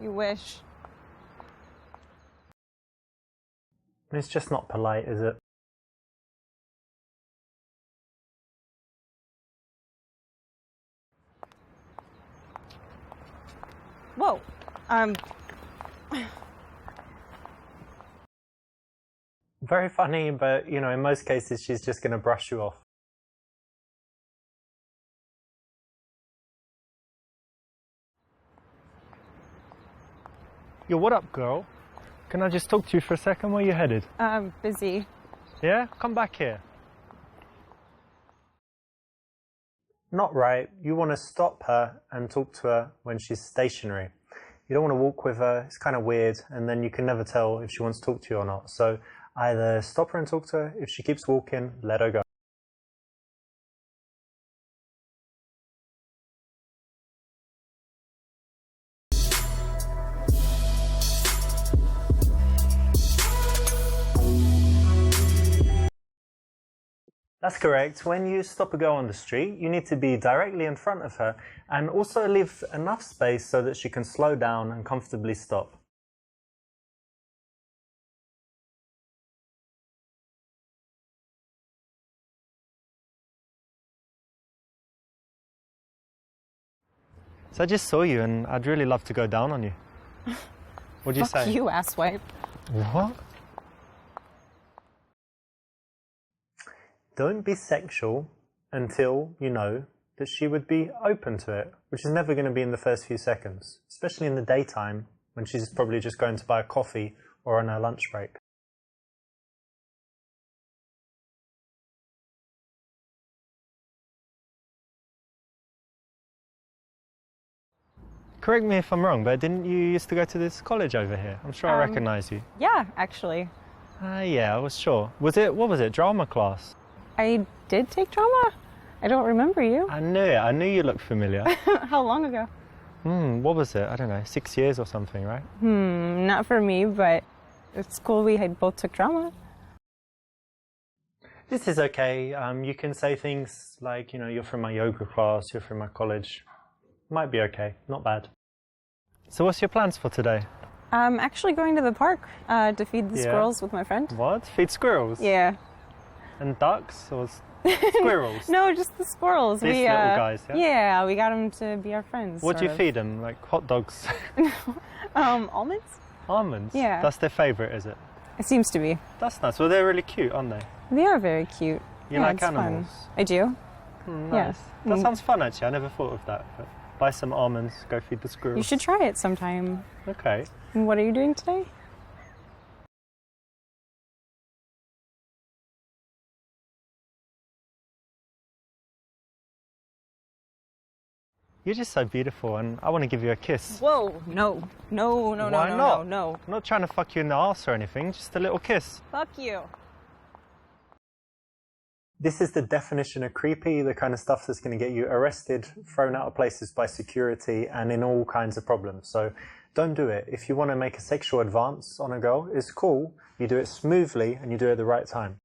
You wish. It's just not polite, is it? Whoa. Very funny, but you know, in most cases she's just going to brush you off. Yo, what up, girl? Can I just talk to you for a second? Where you headed? Busy. Yeah? Come back here. Not right. You want to stop her and talk to her when she's stationary. You don't want to walk with her. It's kind of weird, and then you can never tell if she wants to talk to you or not. So either stop her and talk to her. If she keeps walking, let her go. That's correct. When you stop a girl on the street, you need to be directly in front of her and also leave enough space so that she can slow down and comfortably stop. So I just saw you and I'd really love to go down on you. What'd you say? Fuck you, asswipe. What? Don't be sexual until you know that she would be open to it, which is never going to be in the first few seconds, especially in the daytime when she's probably just going to buy a coffee or on her lunch break. Correct me if I'm wrong, but didn't you used to go to this college over here? I'm sure I recognise you. Yeah, actually. Yeah, I was sure. What was it, drama class? I did take drama? I don't remember you. I knew it. I knew you looked familiar. How long ago? What was it? I don't know, 6 years or something, right? Not for me, but at school we had both took drama. This is okay. You can say things like, you know, you're from my yoga class, you're from my college. Might be okay, not bad. So what's your plans for today? I'm actually going to the park to feed the squirrels with my friend. What? Feed squirrels? Yeah. And ducks or squirrels? No, just the squirrels. These little guys, yeah? Yeah, we got them to be our friends. What do you feed them? Like hot dogs? Almonds? Almonds? Yeah. That's their favourite, is it? It seems to be. That's nice. Well, they're really cute, aren't they? They are very cute. You like animals? Fun. I do. Nice. Yes. That sounds fun, actually. I never thought of that. But buy some almonds, go feed the squirrels. You should try it sometime. Okay. And what are you doing today? You're just so beautiful and I want to give you a kiss. Whoa, no. No. Why not? I'm not trying to fuck you in the arse or anything, just a little kiss. Fuck you. This is the definition of creepy, the kind of stuff that's going to get you arrested, thrown out of places by security, and in all kinds of problems. So don't do it. If you want to make a sexual advance on a girl, it's cool. You do it smoothly and you do it at the right time.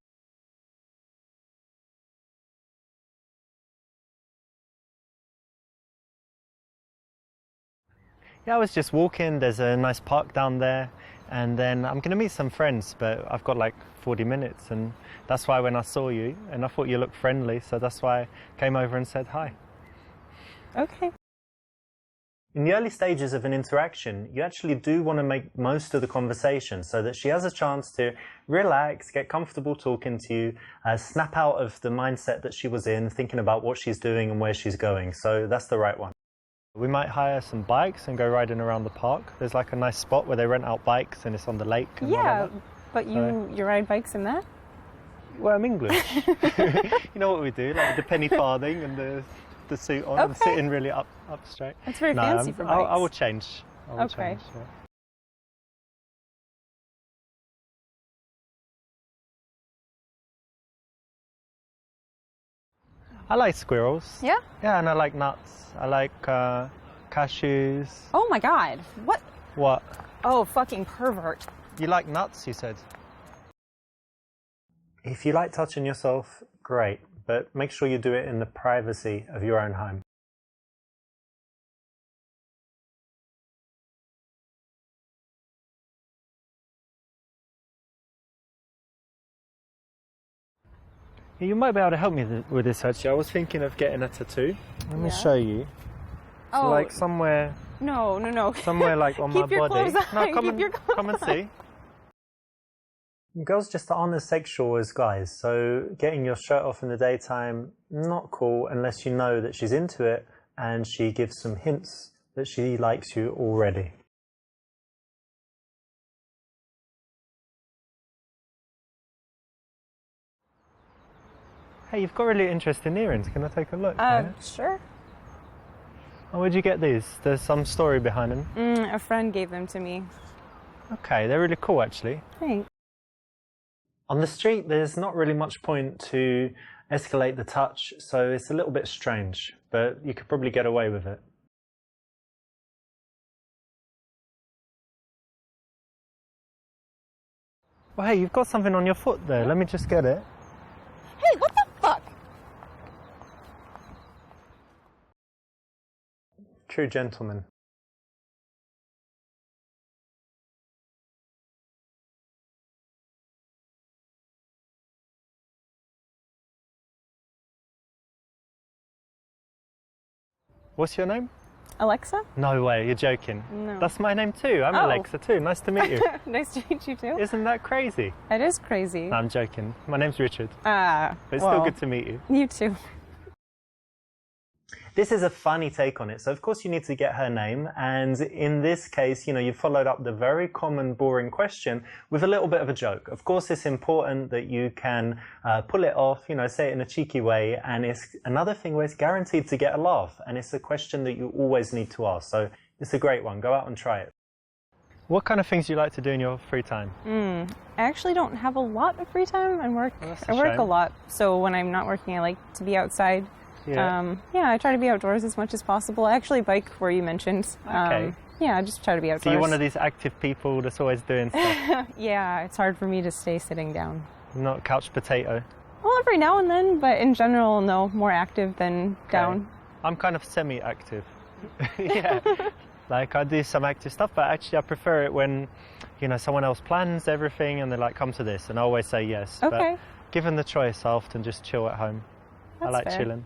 Yeah, I was just walking. There's a nice park down there. And then I'm going to meet some friends, but I've got like 40 minutes. And that's why when I saw you, and I thought you looked friendly, so that's why I came over and said hi. Okay. In the early stages of an interaction, you actually do want to make most of the conversation so that she has a chance to relax, get comfortable talking to you, snap out of the mindset that she was in, thinking about what she's doing and where she's going. So that's the right one. We might hire some bikes and go riding around the park. There's like a nice spot where they rent out bikes and it's on the lake. And yeah, whatever. but you ride bikes in that? Well, I'm English. You know what we do, like the penny farthing and the suit on and sitting really up straight. That's very fancy for bikes. I will change. Okay. Change, yeah. I like squirrels. Yeah? Yeah, and I like nuts. I like cashews. Oh my God, what? What? Oh, fucking pervert. You like nuts, you said? If you like touching yourself, great, but make sure you do it in the privacy of your own home. You might be able to help me with this actually. I was thinking of getting a tattoo. Let me show you. So Oh, like somewhere. No. Somewhere like on my Keep your body. clothes on. No, come and see. Girls just aren't as sexual as guys, so getting your shirt off in the daytime, not cool unless you know that she's into it and she gives some hints that she likes you already. Hey, you've got really interesting earrings. Can I take a look? Sure. Oh, where'd you get these? There's some story behind them. A friend gave them to me. Okay, they're really cool actually. Thanks. On the street, there's not really much point to escalate the touch, so it's a little bit strange, but you could probably get away with it. Well, hey, you've got something on your foot there. Let me just get it. Hey, what the fuck? True gentleman. What's your name? Alexa? No way, you're joking. No. That's my name too. I'm Alexa too. Nice to meet you. Nice to meet you too. Isn't that crazy? It is crazy. No, I'm joking. My name's Richard. But it's still good to meet you. You too. This is a funny take on it. So of course you need to get her name. And in this case, you know, you followed up the very common, boring question with a little bit of a joke. Of course, it's important that you can pull it off, you know, say it in a cheeky way. And it's another thing where it's guaranteed to get a laugh. And it's a question that you always need to ask. So it's a great one. Go out and try it. What kind of things do you like to do in your free time? I actually don't have a lot of free time. I work shame. a lot. So when I'm not working, I like to be outside. Yeah. I try to be outdoors as much as possible. I actually bike where you mentioned. Okay. I just try to be outdoors. So you're one of these active people that's always doing stuff? Yeah, it's hard for me to stay sitting down. Not couch potato? Well, every now and then, but in general, no, more active than down. I'm kind of semi-active. Yeah. Like I do some active stuff, but actually I prefer it when, you know, someone else plans everything and they're like, come to this, and I always say yes. Okay. But given the choice, I often just chill at home. That's I like fair. chilling.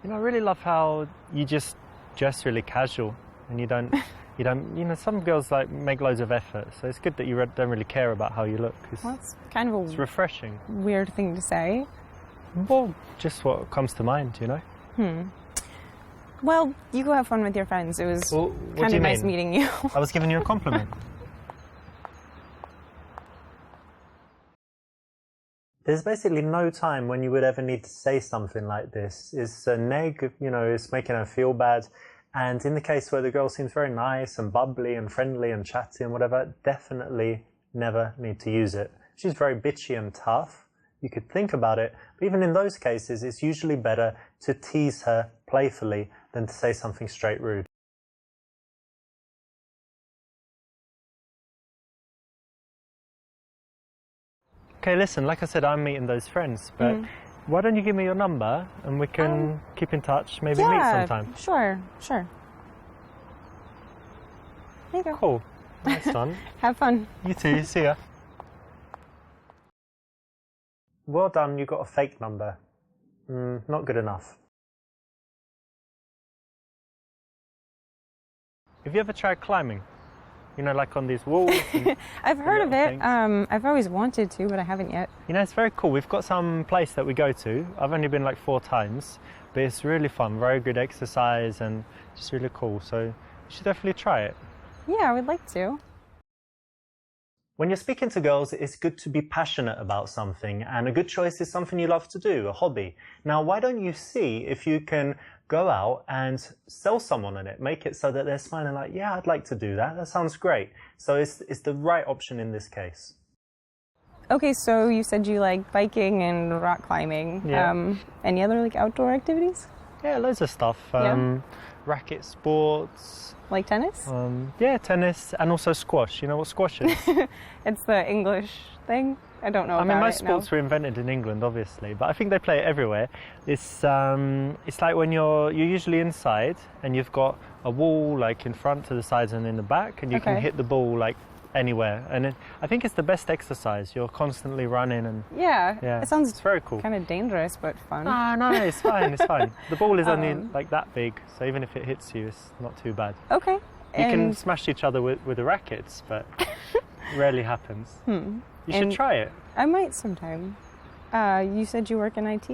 You know, I really love how you just dress really casual and you don't, you know, some girls like make loads of effort. So it's good that you don't really care about how you look. Well, it's kind of it's refreshing. weird thing to say. Well, just what comes to mind, you know? Well, you go have fun with your friends. It was Well, what do kind you of nice mean? meeting you. I was giving you a compliment. There's basically no time when you would ever need to say something like this. It's a neg, you know, it's making her feel bad. And in the case where the girl seems very nice and bubbly and friendly and chatty and whatever, definitely never need to use it. She's very bitchy and tough. You could think about it. But even in those cases, it's usually better to tease her playfully than to say something straight rude. Okay, listen, like I said, I'm meeting those friends, but why don't you give me your number and we can keep in touch, maybe meet sometime. Sure. There you go. Cool. Nice one. Have fun. You too. See ya. Well done. You got a fake number. Not good enough. Have you ever tried climbing? You know, like on these walls? I've heard of it. I've always wanted to, but I haven't yet. You know, it's very cool. We've got some place that we go to. I've only been like 4 times, but it's really fun. Very good exercise and just really cool. So you should definitely try it. Yeah, I would like to. When you're speaking to girls, it's good to be passionate about something, and a good choice is something you love to do, a hobby. Now, why don't you see if you can go out and sell someone on it, make it so that they're smiling like, yeah, I'd like to do that. That sounds great. So it's the right option in this case. Okay, so you said you like biking and rock climbing. Yeah. Any other like outdoor activities? Yeah, loads of stuff. Racket sports. Like tennis? Yeah, tennis and also squash. You know what squash is? It's the English thing. I don't know about it. I mean, most sports were invented in England, obviously, but I think they play it everywhere. It's like when you're usually inside and you've got a wall like in front, to the sides and in the back, and you can hit the ball like anywhere. And I think it's the best exercise. You're constantly running and yeah. It sounds very cool. Kind of dangerous, but fun. No, it's fine. It's fine. The ball is only like that big, so even if it hits you, it's not too bad. Okay. You can smash each other with the rackets, but rarely happens. You should try it. I might sometime. You said you work in IT?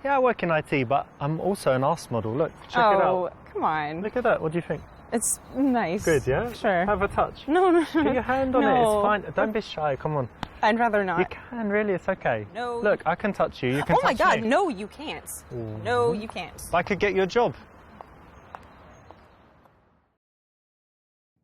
Yeah, I work in IT, but I'm also an arse model. Look, check it out. Oh, come on. Look at that. What do you think? It's nice. Good, yeah? Sure. Have a touch. No. Put your hand on it. No. It's fine. Don't be shy. Come on. I'd rather not. You can, really. It's okay. No. Look, I can touch you. You can touch me. Oh my God, no, you can't. Ooh. No, you can't. I could get you a job.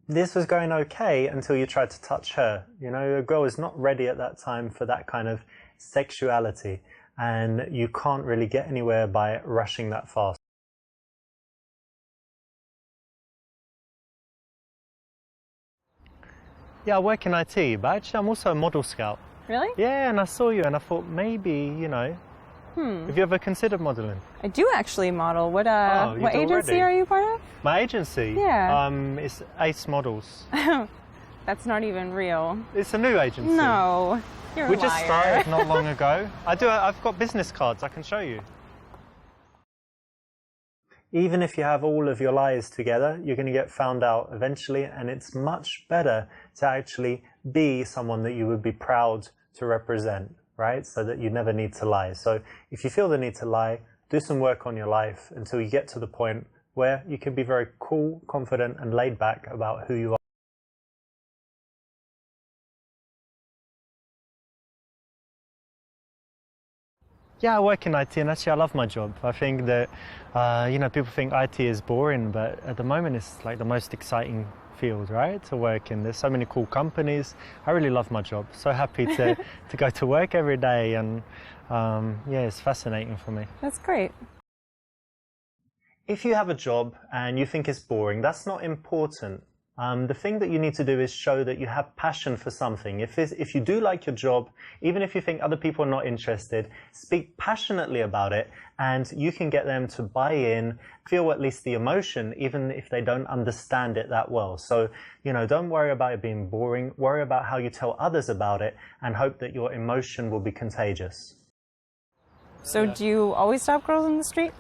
This was going okay until you tried to touch her. You know, a girl is not ready at that time for that kind of sexuality, and you can't really get anywhere by rushing that fast. Yeah, I work in IT, but actually I'm also a model scout. Really? Yeah, and I saw you and I thought maybe, you know, have you ever considered modeling? I do actually model. What you do agency already? are you part of? My agency? Yeah. It's Ace Models. That's not even real. It's a new agency. No, you're a We liar. just started not long ago. I've got business cards, I can show you. Even if you have all of your lies together, you're going to get found out eventually, and it's much better to actually be someone that you would be proud to represent, right? So that you never need to lie. So if you feel the need to lie, do some work on your life until you get to the point where you can be very cool, confident, and laid back about who you are. Yeah, I work in IT, and actually I love my job. I think that, you know, people think IT is boring, but at the moment it's like the most exciting field, right, to work in. There's so many cool companies. I really love my job. So happy to go to work every day, and yeah, it's fascinating for me. That's great. If you have a job and you think it's boring, that's not important. The thing that you need to do is show that you have passion for something. If you do like your job, even if you think other people are not interested, speak passionately about it, and you can get them to buy in, feel at least the emotion, even if they don't understand it that well. So, you know, don't worry about it being boring. Worry about how you tell others about it, and hope that your emotion will be contagious. So do you always stop girls in the street?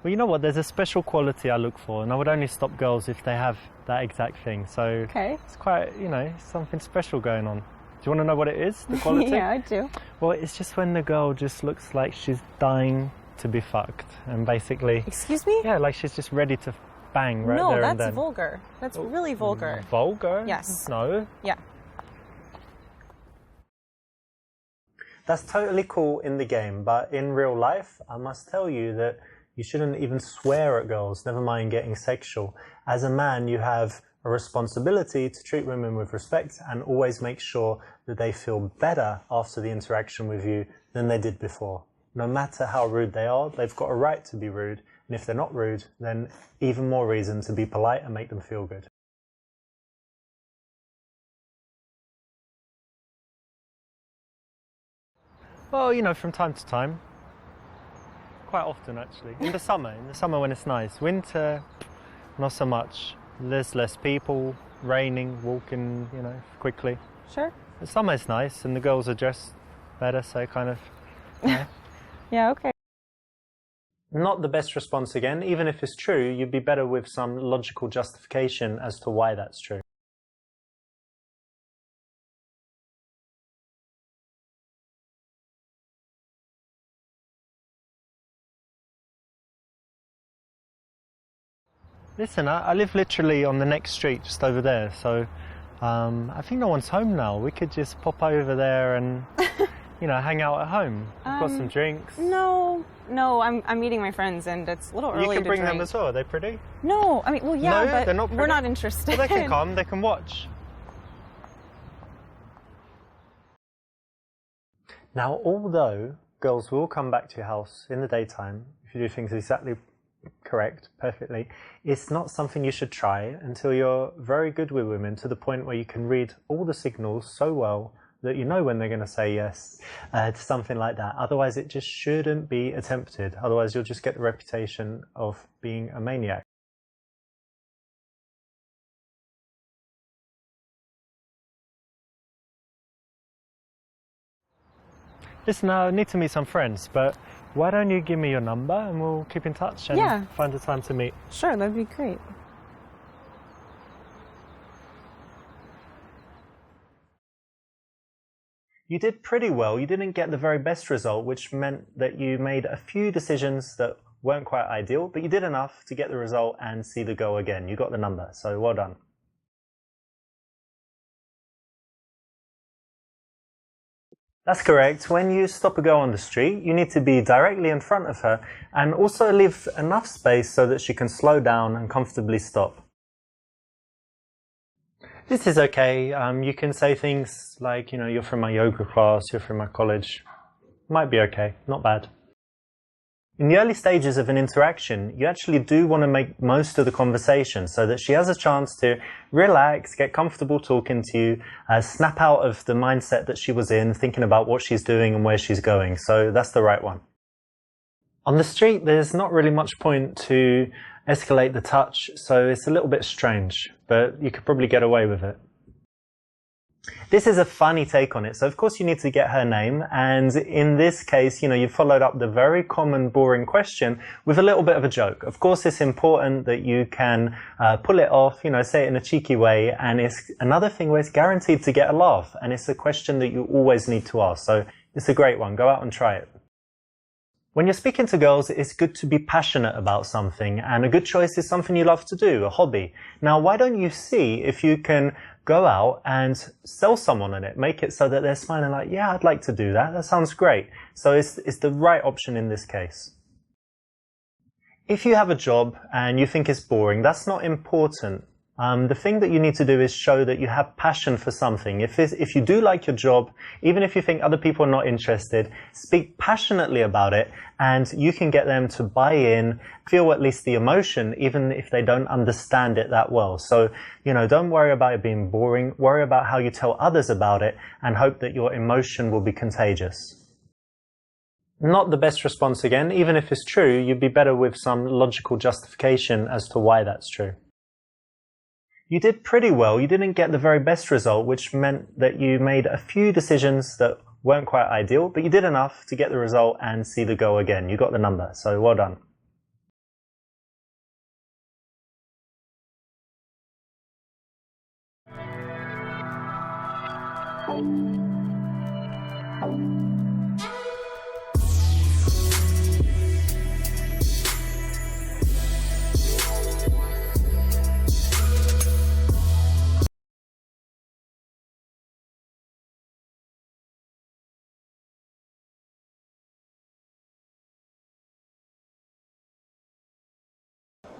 Well, you know what? There's a special quality I look for, and I would only stop girls if they have that exact thing. So it's quite, you know, something special going on. Do you want to know what it is, the quality? Yeah, I do. Well, it's just when the girl just looks like she's dying to be fucked, and basically... Excuse me? Yeah, like she's just ready to bang right there and then. No, that's vulgar. That's really vulgar. Vulgar? Yes. No? Yeah. That's totally cool in the game, but in real life, I must tell you that you shouldn't even swear at girls, never mind getting sexual. As a man, you have a responsibility to treat women with respect and always make sure that they feel better after the interaction with you than they did before. No matter how rude they are, they've got a right to be rude, and if they're not rude, then even more reason to be polite and make them feel good. Well, you know, from time to time. Quite often, actually. In the summer when it's nice. Winter, not so much. There's less people, raining, walking, you know, quickly. Sure. The summer is nice and the girls are dressed better, so kind of, yeah. Yeah, okay. Not the best response again. Even if it's true, you'd be better with some logical justification as to why that's true. Listen, I live literally on the next street, just over there, so I think no one's home now. We could just pop over there and, you know, hang out at home. We've got some drinks. No, I'm meeting my friends and it's a little early to drink. You can bring them as well. Are they pretty? No, I mean, well, yeah, no, but they're not pretty? We're not interested. Well, they can come, they can watch. Now, although girls will come back to your house in the daytime, if you do things exactly correct, perfectly, it's not something you should try until you're very good with women, to the point where you can read all the signals so well that you know when they're going to say yes to something like that. Otherwise, it just shouldn't be attempted. Otherwise, you'll just get the reputation of being a maniac. Listen, I need to meet some friends, but why don't you give me your number and we'll keep in touch and find a time to meet. Sure, that'd be great. You did pretty well. You didn't get the very best result, which meant that you made a few decisions that weren't quite ideal, but you did enough to get the result and see the goal again. You got the number, so well done. That's correct. When you stop a girl on the street, you need to be directly in front of her and also leave enough space so that she can slow down and comfortably stop. This is okay. You can say things like, you know, you're from my yoga class, you're from my college. Might be okay, not bad. In the early stages of an interaction, you actually do want to make most of the conversation so that she has a chance to relax, get comfortable talking to you, snap out of the mindset that she was in, thinking about what she's doing and where she's going. So that's the right one. On the street, there's not really much point to escalate the touch, so it's a little bit strange, but you could probably get away with it. This is a funny take on it, so of course you need to get her name, and in this case, you know, you followed up the very common boring question with a little bit of a joke. Of course it's important that you can pull it off, you know, say it in a cheeky way, and it's another thing where it's guaranteed to get a laugh, and it's a question that you always need to ask, so it's a great one. Go out and try it. When you're speaking to girls, it's good to be passionate about something, and a good choice is something you love to do, a hobby. Now, why don't you see if you can go out and sell someone on it, make it so that they're smiling like, yeah, I'd like to do that. That sounds great. So it's the right option in this case. If you have a job and you think it's boring, that's not important. The thing that you need to do is show that you have passion for something. If you do like your job, even if you think other people are not interested, speak passionately about it and you can get them to buy in, feel at least the emotion, even if they don't understand it that well. So, you know, don't worry about it being boring. Worry about how you tell others about it and hope that your emotion will be contagious. Not the best response again. Even if it's true, you'd be better with some logical justification as to why that's true. You did pretty well. You didn't get the very best result, which meant that you made a few decisions that weren't quite ideal, but you did enough to get the result and see the goal again. You got the number, so well done.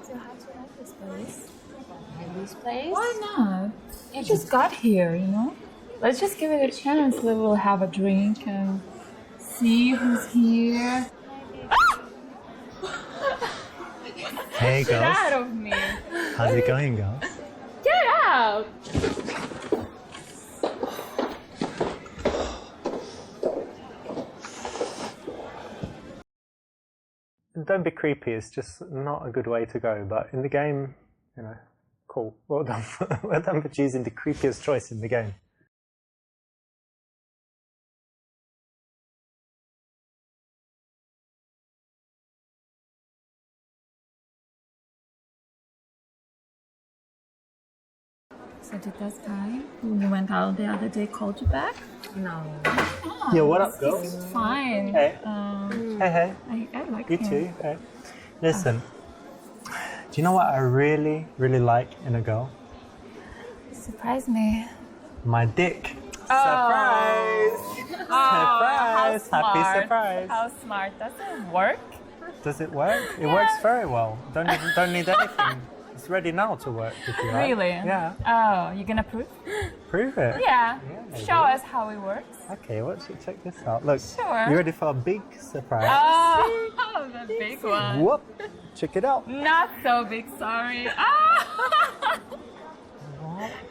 So how to This place. And this place? Why not? You just got here, you know? Let's just give it a chance. We will have a drink and see who's here. Hey Get girls, out of me! how's it going, girls? Get out! Don't be creepy, it's just not a good way to go, but in the game, you know, cool. Well done, well done for choosing the creepiest choice in the game. So did that guy who went out the other day called you back? No. Oh, Yeah, what up, girls? He's fine. Hey. Hey, I like you him. too. Hey. Listen, do you know what I really, really like in a girl? Surprise me. My dick. Oh. Surprise! How Surprise! Happy smart. surprise! How smart. Does it work? Does it work? It works very well. Don't need anything. It's ready now to work if you like. Really? Yeah. Oh, you gonna prove? Prove it. Yeah. maybe. Show us how it works. Okay, check this out. Look. Sure. You ready for a big surprise? Oh, the big one. Whoop! Check it out. Not so big, sorry. Ah!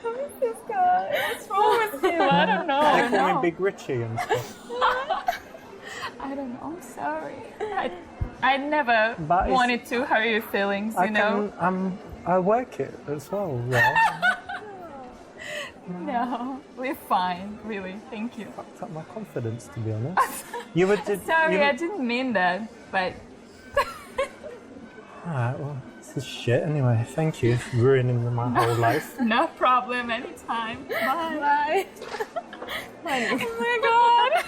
Who is this guy? What's wrong with him? I don't know. They call me Big Richie and stuff. I don't know. I'm sorry. I never But it's- wanted to hurt your feelings, you know? I work it as well. Yeah. No, we're fine, really. Thank you. Fucked up my confidence, to be honest. You would. Sorry, I didn't mean that, but Alright, well, this is shit anyway. Thank you for ruining my whole life. no problem. Anytime. Bye. Bye. Oh my god.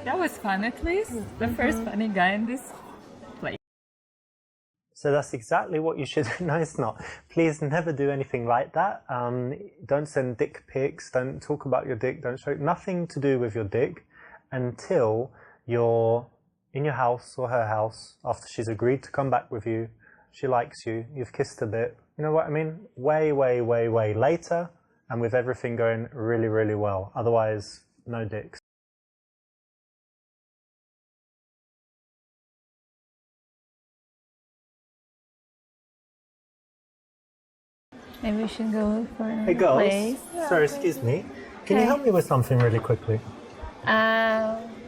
That was fun, at least. The first funny guy in this place. So that's exactly what you should. No, it's not. Please never do anything like that. Don't send dick pics. Don't talk about your dick. Don't show nothing to do with your dick until you're in your house or her house after she's agreed to come back with you. She likes you. You've kissed a bit. You know what I mean? Way, way, way, way later, and with everything going really, really well. Otherwise, no dicks. Maybe we should go look for Hey another girls, place. sorry, excuse me. Can you help me with something really quickly?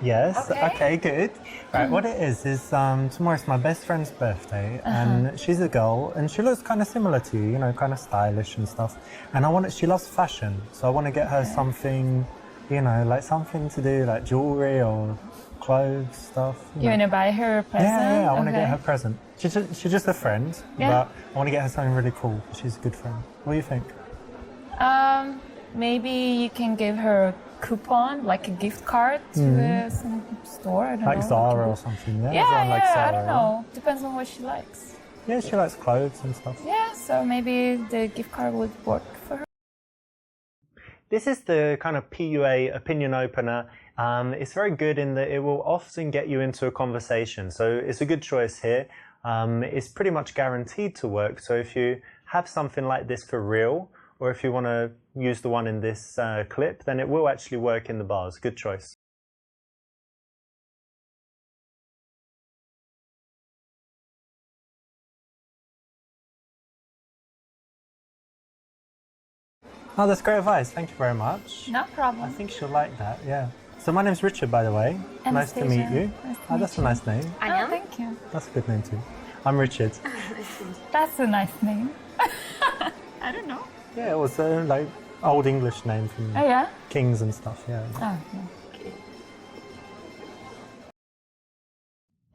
Yes. Okay. Good. Right. What it is tomorrow's my best friend's birthday, and she's a girl, and she looks kind of similar to you. You know, kind of stylish and stuff. And she loves fashion, so I want to get her something, you know, like something to do, like jewelry or clothes stuff. You want to buy her a present? Yeah. I want to get her a present. She's just a friend, but I want to get her something really cool. She's a good friend. What do you think? Maybe you can give her a coupon, like a gift card to some store. I don't know. Like Zara or something. Yeah. Yeah, Everyone likes Zara, I don't right? know. Depends on what she likes. Yeah, she likes clothes and stuff. Yeah, so maybe the gift card would work for her. This is the kind of PUA opinion opener. It's very good in that it will often get you into a conversation. So it's a good choice here. It's pretty much guaranteed to work. So if you have something like this for real, or if you want to use the one in this clip, then it will actually work in the bars. Good choice. Oh, that's great advice. Thank you very much. No problem. I think she'll like that, yeah. So my name's Richard, by the way. Nice to meet you. That's a nice name. Oh, thank you. That's a good name too. I'm Richard. That's a nice name. I don't know. Yeah, it was like old English name from Oh, yeah? kings and stuff, yeah. Oh, no.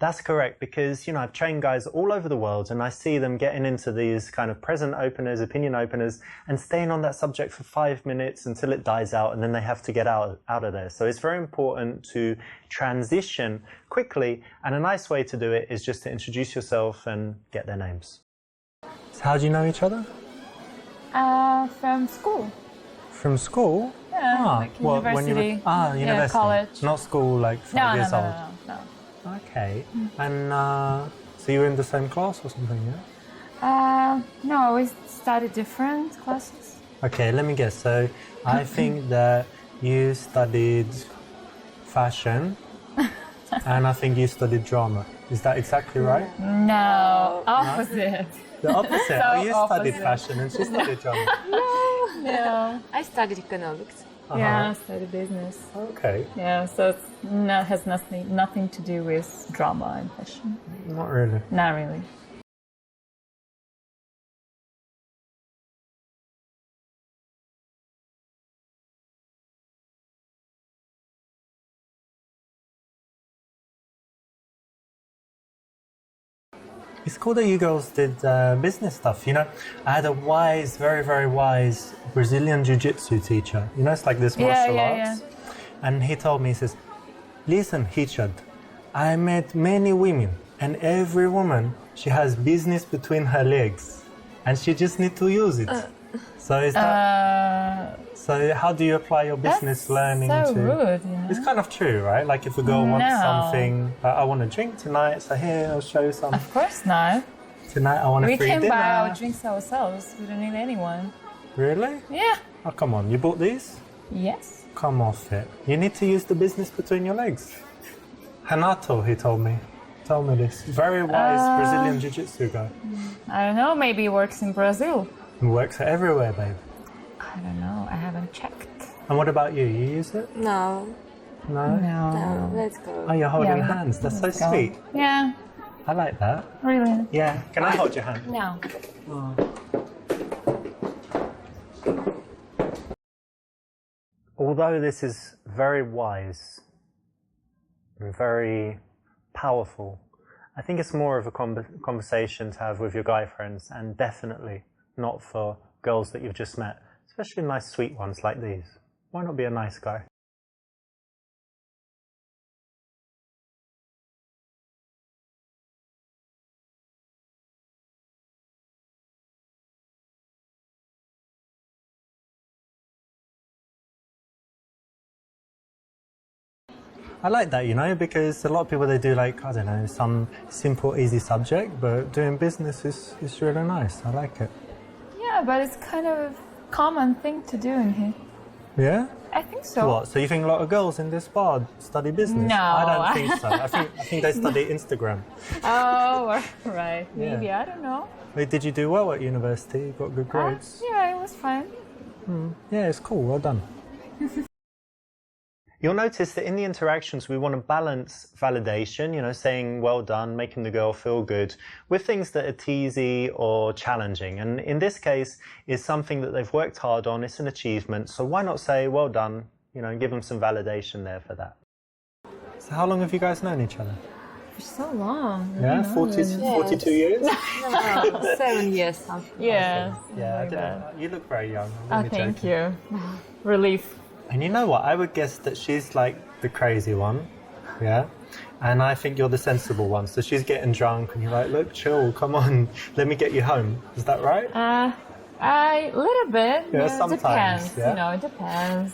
That's correct, because, you know, I've trained guys all over the world and I see them getting into these kind of present openers, opinion openers, and staying on that subject for 5 minutes until it dies out, and then they have to get out of there. So it's very important to transition quickly, and a nice way to do it is just to introduce yourself and get their names. So how do you know each other? From school. From school? Yeah, like university. University. Yeah, college. Not school like 5 years old. No. Okay. And so you were in the same class or something, yeah? No, we studied different classes. Okay, let me guess. So I think that you studied fashion and I think you studied drama. Is that exactly right? No, opposite. The opposite. So Oh, you studied opposite. fashion and she studied drama. No. I studied economics. Yeah, I studied business. Okay, Yeah, so it's not, has nothing to do with drama and fashion. not really. Not really. It's cool that you girls did business stuff. You know, I had a wise, very, very wise Brazilian jiu-jitsu teacher. You know, it's like this martial arts. And he told me, he says, listen, Richard, I met many women and every woman, she has business between her legs and she just need to use it. So is that... So how do you apply your business That's learning so to... rude, you know? It's kind of true, right? Like if a girl wants No. something, I want a drink tonight, so here, I'll show you some. Of course not. Tonight I want a We free can dinner. buy our drinks ourselves. We don't need anyone. Really? Yeah. Oh, come on, you bought these? Yes. Come off it. You need to use the business between your legs. Hanato, he told me. Told me this. Very wise Brazilian jiu-jitsu guy. I don't know. Maybe it works in Brazil. He works everywhere, babe. I don't know. I haven't checked. And what about you? You use it? No, No? no, let's go. Oh, you're holding Yeah, hands. That's so let's go. sweet. Yeah. I like that. Really? Yeah. Can I hold your hand? No. Although this is very wise and very powerful, I think it's more of a conversation to have with your guy friends and definitely not for girls that you've just met, especially nice sweet ones like these. Why not be a nice guy? I like that, you know, because a lot of people, they do like, I don't know, some simple, easy subject, but doing business is really nice. I like it. Yeah, but it's kind of a common thing to do in here. Yeah? I think so. What? So you think a lot of girls in this bar study business? No. I don't think so. I think they study Instagram. Oh, right. Yeah. Maybe. I don't know. Wait, did you do well at university? You got good grades? Yeah, it was fine. Yeah, it's cool. Well done. You'll notice that in the interactions, we want to balance validation, you know, saying well done, making the girl feel good, with things that are teasy or challenging. And in this case, is something that they've worked hard on, it's an achievement. So why not say well done, you know, and give them some validation there for that. So how long have you guys known each other? For so long. Yeah, 42 years? No, 7 years something. Yeah. Yeah, I like didn't that. know. You look very young. I'm Oh, only thank joking. you. Relief. And you know what? I would guess that she's like the crazy one, yeah? And I think you're the sensible one. So she's getting drunk and you're like, look, chill, come on, let me get you home. Is that right? A little bit. Yeah, sometimes, Depends. yeah. You know, it depends.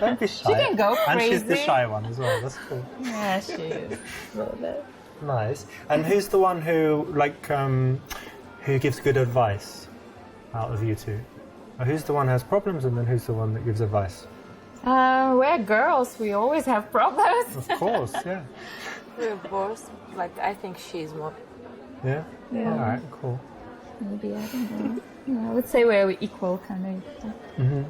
Don't be shy. She can go And she's the crazy. shy one as well. That's cool. Yeah, she is. A little bit. Nice. And who's the one who, like, who gives good advice out of you two? Or who's the one who has problems and then who's the one that gives advice? We're girls. We always have problems. Of course, yeah. We're both, like, I think she's more. Yeah? Yeah. All right, cool. Maybe, I don't know. Yeah, I would say we're equal, kind of.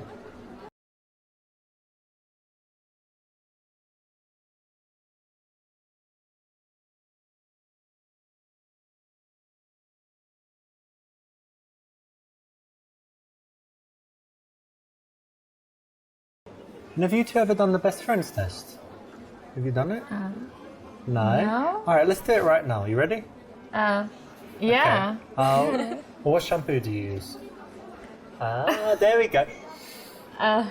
And have you two ever done the best friends test? Have you done it? No? no. All right, let's do it right now. You ready? Yeah. What shampoo do you use? There we go.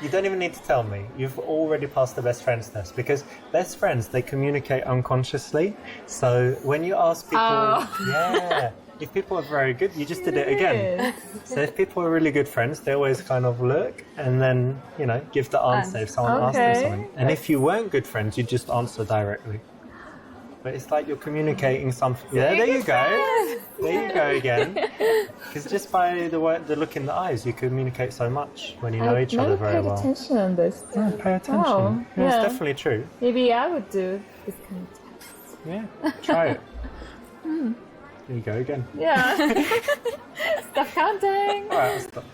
You don't even need to tell me. You've already passed the best friends test because best friends, they communicate unconsciously. So when you ask people, yeah, if people are very good, you just did it again. So if people are really good friends, they always kind of look and then, you know, give the answer if someone asks them Okay. something. And if you weren't good friends, you just answer directly. but it's like you're communicating something. Yeah, there you go. There you go again. Because just by the look in the eyes, you communicate so much when you know each other very well. I've never paid attention on this. Yeah, pay attention. Oh, Yeah, yeah. it's definitely true. Maybe I would do this kind of test. Yeah, try it. There you go again. Yeah. Stop counting. All right, I'll stop.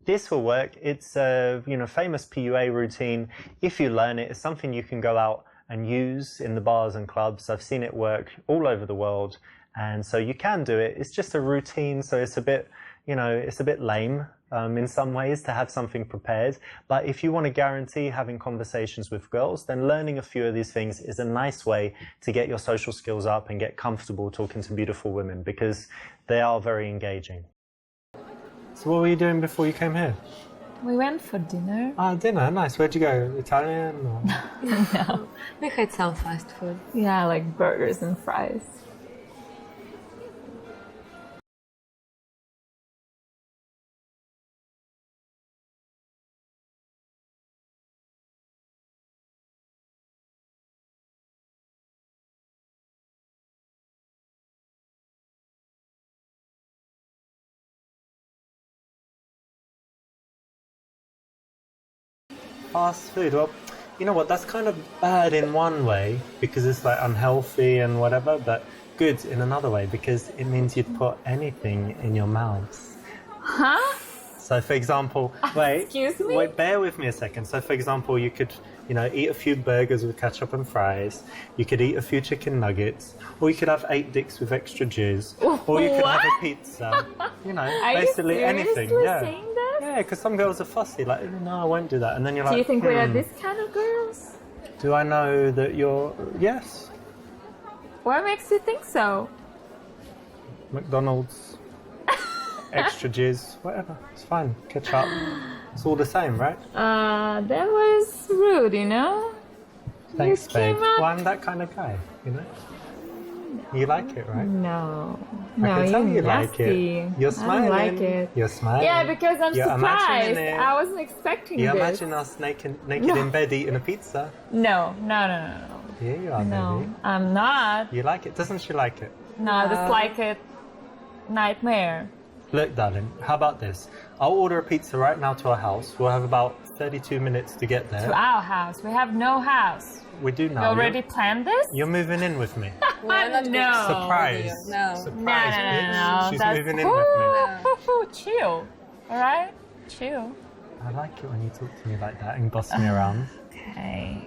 This will work. It's a famous PUA routine. If you learn it, it's something you can go out and use in the bars and clubs. I've seen it work all over the world, and so you can do it. It's just a routine, so it's a bit, it's a bit lame in some ways to have something prepared. But if you want to guarantee having conversations with girls, then learning a few of these things is a nice way to get your social skills up and get comfortable talking to beautiful women, because they are very engaging. So what were you doing before you came here? We went for dinner. Ah, dinner, nice. Where'd you go? Italian? Or... No. We had some fast food. Yeah, like burgers and fries. Fast food. Well, you know what? That's kind of bad in one way because it's like unhealthy and whatever, but good in another way because it means you'd put anything in your mouth. Huh? So, for example, Excuse me? Wait, bear with me a second. So, for example, you could, eat a few burgers with ketchup and fries. You could eat a few chicken nuggets, or you could have 8 dicks with extra jizz, or you could have a pizza. Basically Are you anything. seriously Yeah. saying this? Yeah, because some girls are fussy. Like, no, I won't do that. And then you're like, Do you think we are this kind of girls? Do I know that you're? Yes. What makes you think so? McDonald's, extra jizz, whatever. It's fine. Ketchup. It's all the same, right? That was rude, Thanks, You babe. came up- Well, I'm that kind of guy, You like it, right? No. I can tell you nasty. like it. You're smiling. I don't like it. You're smiling. Yeah, because I'm You're surprised. imagining it. I wasn't expecting You this. imagine us naked in bed eating a pizza. No. Yeah, you are, No, baby. I'm not. You like it? Doesn't she like it? No, I just like it. Nightmare. Look, darling, how about this? I'll order a pizza right now to our house. We'll have about 32 minutes to get To there. our house. We have no house. We do You now. already planned this? You're moving in with me. We're not No. Surprise. No. Surprise, bitch. No. She's That's moving in with me. Chill. All right? Chill. I like it when you talk to me like that and boss me around. Okay.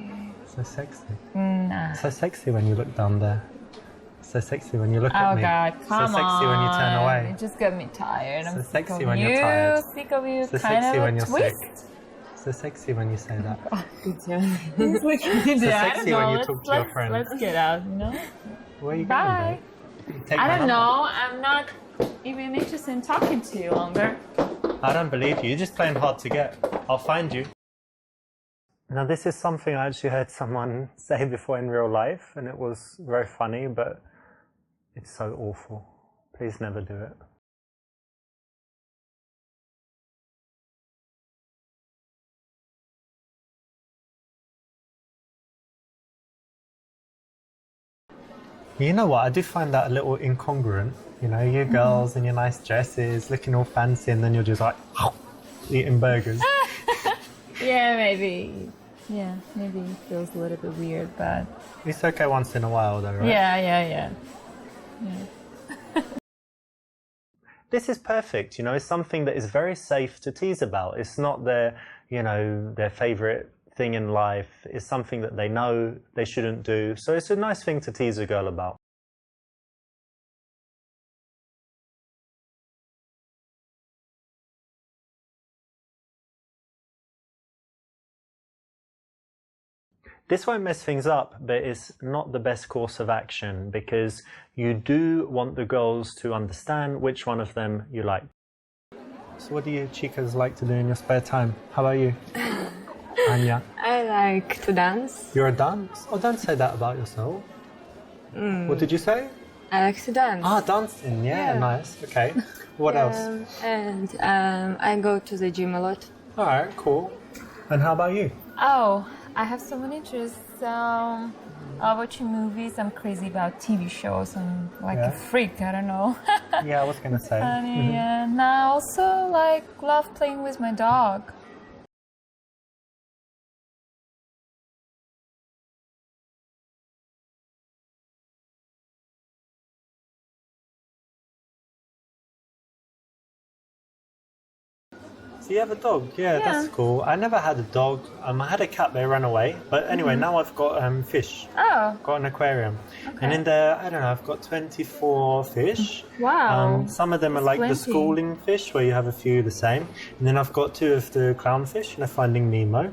So sexy. Nah. So sexy when you look down there. So sexy when you look at Oh me. God, come on. So sexy when you turn away. It just got me tired. So I'm sexy sick of when you. you're tired. Sick of you. So kind sexy of when a you're twist. sick. So sexy when you say that. Good job. He's like, I sexy don't when know. you talk to your friends. Let's get out. Where are you Bye. going, babe? Take I my don't number. know. I'm not even interested in talking to you longer. I don't believe you. You're just playing hard to get. I'll find you. Now, this is something I actually heard someone say before in real life, and it was very funny, but it's so awful. Please never do it. You know what? I do find that a little incongruent. You girls in your nice dresses, looking all fancy, and then you're just like eating burgers. Yeah, maybe. Yeah, maybe it feels a little bit weird, but It's okay once in a while, though, right? yeah. This is perfect. It's something that is very safe to tease about. It's not their favorite thing in life. It's something that they know they shouldn't do. So it's a nice thing to tease a girl about. This won't mess things up, but it's not the best course of action because you do want the girls to understand which one of them you like. So what do you chicas like to do in your spare time? How about you? Anya? I like to dance. You're a dance? Oh, don't say that about yourself. What did you say? I like to dance. Ah, dancing. Yeah, nice. Okay. What else? And I go to the gym a lot. All right, cool. And how about you? Oh, I have so many interests. Watching movies. I'm crazy about TV shows. I'm like a freak. I don't know. Yeah, I was going to say. Funny, and I also like love playing with my dog. So you have a dog? Yeah, that's cool. I never had a dog. I had a cat, they ran away. But anyway, now I've got fish. Oh. Got an aquarium. Okay. And in there, I don't know, I've got 24 fish. Wow. Some of them are That's like the plenty. schooling fish, where you have a few the same. And then I've got 2 of the clownfish, Finding Nemo.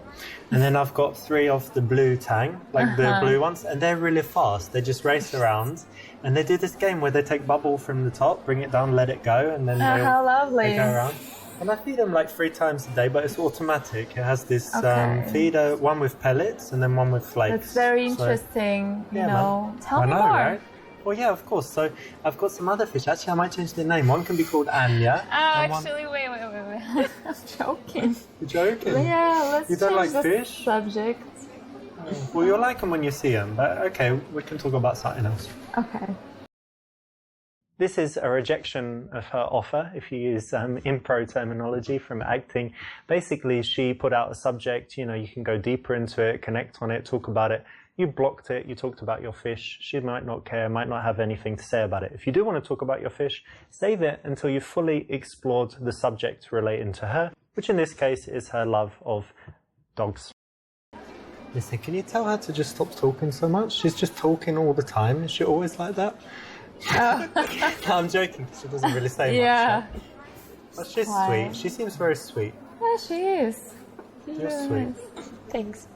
And then I've got 3 of the blue tang, like the blue ones. And they're really fast. They just race around. And they do this game where they take bubble from the top, bring it down, let it go, and then How lovely. they go around. And I feed them like 3 times a day, but it's automatic. It has this Okay. feeder, one with pellets and then one with flakes. That's very So- interesting. Yeah, you know, man. tell I me know, more. right? Well, yeah, of course. So I've got some other fish. Actually, I might change the name. One can be called Anya. and one- Actually, wait. I'm joking. You're joking? Yeah, let's You don't change like the fish? subject. Well, you'll like them when you see them. But okay, we can talk about something else. Okay. This is a rejection of her offer, if you use impro terminology from acting. Basically, she put out a subject, you can go deeper into it, connect on it, talk about it. You blocked it, you talked about your fish. She might not care, might not have anything to say about it. If you do want to talk about your fish, save it until you've fully explored the subject relating to her, which in this case is her love of dogs. Listen, can you tell her to just stop talking so much? She's just talking all the time. Is she always like that? No, I'm joking. She doesn't really say much. Yeah. But she's Why? sweet. She seems very sweet. Yeah, she is. She's You're really sweet. nice. Thanks.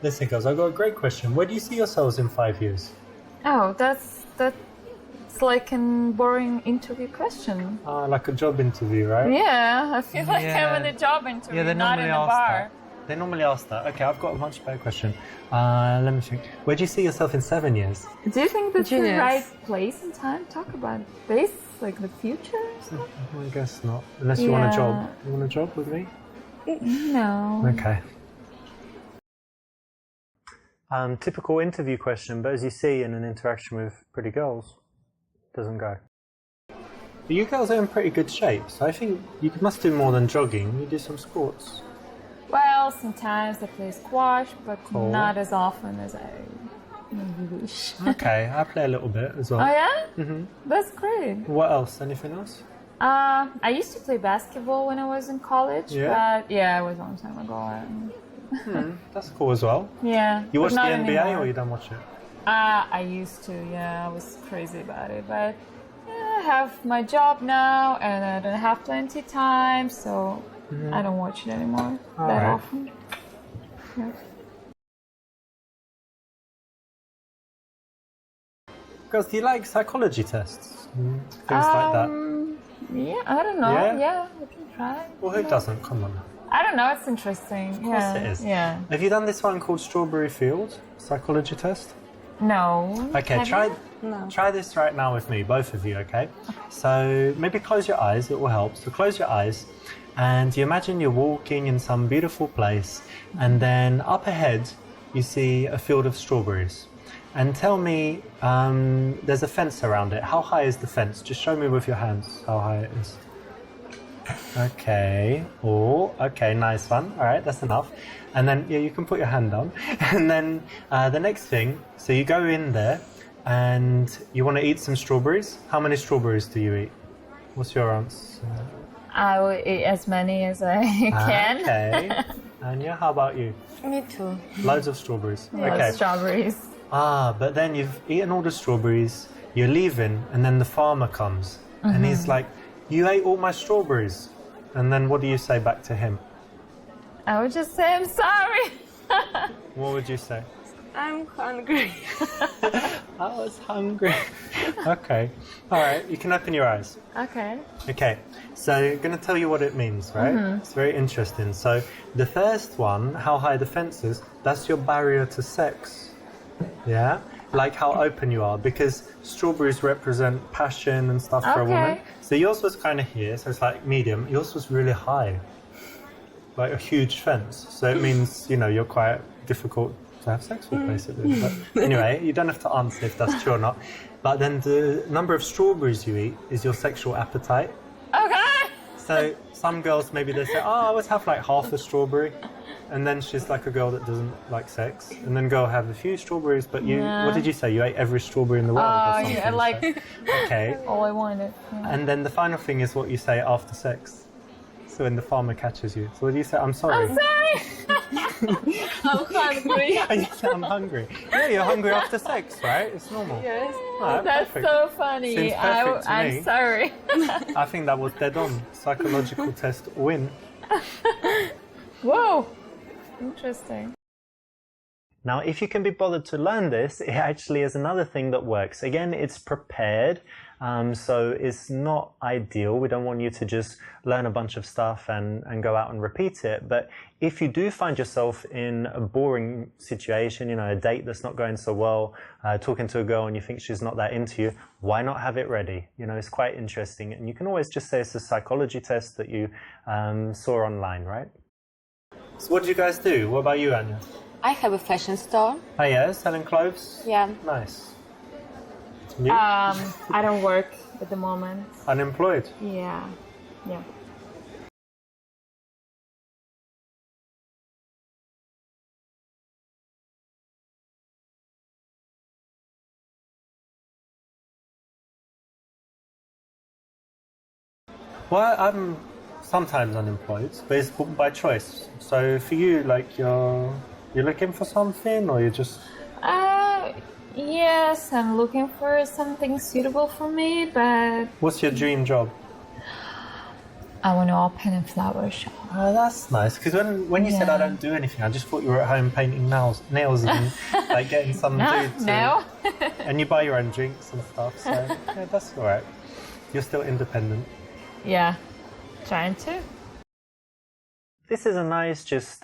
Listen, girls, I've got a great question. Where do you see yourselves in 5 years? Oh, that's like a boring interview question. Like a job interview, right? Yeah, I feel like Yeah. I'm in a job interview, they not in normally a ask bar. that. They normally ask that. Okay, I've got a much better question. Let me think. Where do you see yourself in 7 years? Do you think that's Genius. the right place and time to talk about this, like the future? Or something? I guess not. Unless you want a Yeah. job. You want a job with me? No. Okay. Typical interview question, but as you see in an interaction with pretty girls, doesn't go. But you girls are in pretty good shape, so I think you must do more than jogging. You do some sports. Well, sometimes I play squash, but Cool. not as often as I wish. Okay, I play a little bit as well. Oh yeah? That's great. What else? Anything else? I used to play basketball when I was in college, Yeah? but yeah, it was a long time ago. That's cool as well. Yeah. You but watch the not NBA anymore. or you don't watch it? I used to, yeah, I was crazy about it, but I have my job now and I don't have plenty time, so I don't watch it anymore that Alright. often. Yeah. Girls, do you like psychology tests? Things like that. Yeah, I don't know. Yeah? Yeah, we can try. Well, who doesn't? Come on. I don't know, it's interesting. Of course it is. Yeah. Have you done this one called Strawberry Field psychology test? No. Okay, Have try you? try this right now with me, both of you, okay? So maybe close your eyes, it will help. So close your eyes and you imagine you're walking in some beautiful place and then up ahead you see a field of strawberries. And tell me, there's a fence around it. How high is the fence? Just show me with your hands how high it is. Okay. Oh, okay, nice one. All right, that's enough. And then, yeah, you can put your hand down. And then the next thing, so you go in there and you want to eat some strawberries. How many strawberries do you eat? What's your answer? I will eat as many as I can. Okay. Anya, how about you? Me too. Loads of strawberries. Love Okay. strawberries. But then you've eaten all the strawberries, you're leaving, and then the farmer comes. And he's like, you ate all my strawberries. And then what do you say back to him? I would just say I'm sorry. What would you say? I'm hungry. I was hungry. Okay. All right, you can open your eyes. Okay. Okay, so I'm going to tell you what it means, right? It's very interesting. So the first one, how high the fence is, that's your barrier to sex. Yeah? like how open you are, because strawberries represent passion and stuff for a woman. So yours was kind of here, so it's like medium. Yours was really high, like a huge fence. So it means, you know, you're quite difficult to have sex with, basically. But anyway, you don't have to answer if that's true or not. But then the number of strawberries you eat is your sexual appetite. Okay. So some girls, maybe they say, oh, I always have like half a strawberry. And then she's like a girl that doesn't like sex. And then go have a few strawberries, but you, what did you say? You ate every strawberry in the world or something? Yeah, like, so, okay. all I wanted. Yeah. And then the final thing is what you say after sex. So when the farmer catches you. So what do you say? I'm sorry. I'm sorry. I'm hungry. You say, I'm hungry. Yeah, you're hungry after sex, right? It's normal. Yes. Right, That's perfect. so funny. Seems perfect to I'm me. sorry. I think that was dead on. Psychological test win. Whoa. Interesting. Now, if you can be bothered to learn this, it actually is another thing that works. Again, it's prepared, so it's not ideal. We don't want you to just learn a bunch of stuff and go out and repeat it. But if you do find yourself in a boring situation, you know, a date that's not going so well, talking to a girl and you think she's not that into you, why not have it ready? You know, it's quite interesting. And you can always just say it's a psychology test that you saw online, right? So what do you guys do? What about you, Anya? I have a fashion store. Oh yeah, selling clothes? Yeah. Nice. You? I don't work at the moment. Unemployed? Yeah. Yeah. Well, I'm sometimes unemployed, but it's by choice. So for you, like you're looking for something, or you're just... Yes, I'm looking for something suitable for me, but What's your dream job? I want to open a flower shop. Oh, that's nice. Because when you said I don't do anything, I just thought you were at home painting nails and like getting some dude to... No. And you buy your own drinks and stuff, so yeah, that's all right. You're still independent. Yeah, trying to. This is a nice, just